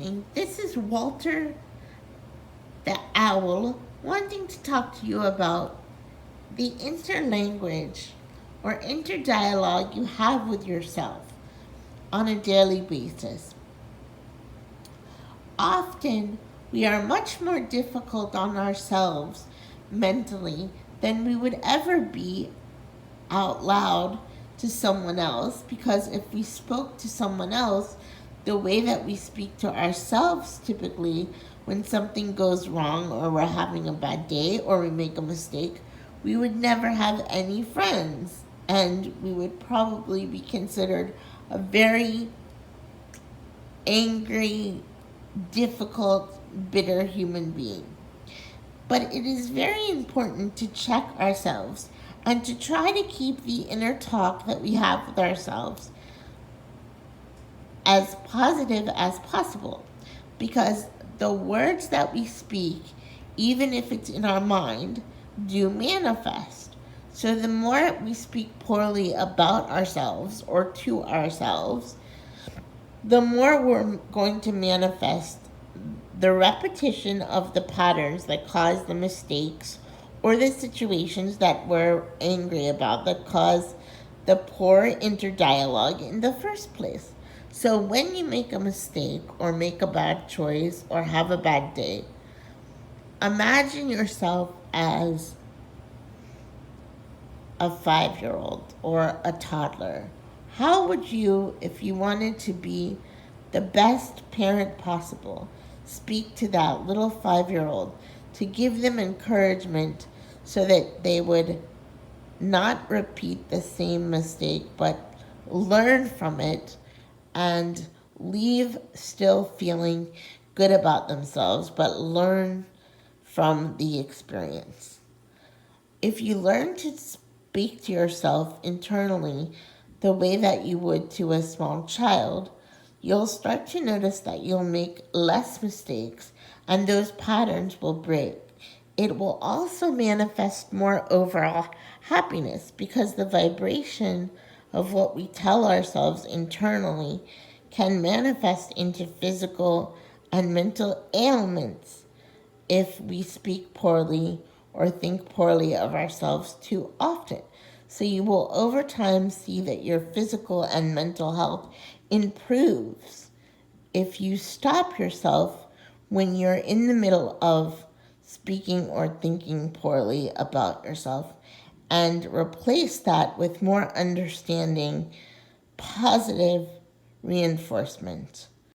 evening. This is Walter the Owl wanting to talk to you about the interlanguage or interdialogue you have with yourself on a daily basis. Often, we are much more difficult on ourselves mentally than we would ever be out loud to someone else, because if we spoke to someone else the way that we speak to ourselves typically when something goes wrong or we're having a bad day or we make a mistake, we would never have any friends and we would probably be considered a very angry, difficult, bitter human being. But it is very important to check ourselves and to try to keep the inner talk that we have with ourselves as positive as possible. Because the words that we speak, even if it's in our mind, do manifest. So the more we speak poorly about ourselves or to ourselves, the more we're going to manifest the repetition of the patterns that cause the mistakes or the situations that we're angry about that cause the poor interdialogue in the first place. So when you make a mistake or make a bad choice or have a bad day, imagine yourself as a 5-year-old or a toddler. How would you, if you wanted to be the best parent possible, speak to that little 5-year-old to give them encouragement so that they would not repeat the same mistake but learn from it and leave still feeling good about themselves but learn from the experience? If you learn to speak to yourself internally the way that you would to a small child, you'll start to notice that you'll make less mistakes and those patterns will break. It will also manifest more overall happiness because the vibration of what we tell ourselves internally can manifest into physical and mental ailments if we speak poorly or think poorly of ourselves too often. So you will over time see that your physical and mental health improves if you stop yourself when you're in the middle of speaking or thinking poorly about yourself and replace that with more understanding, positive reinforcement.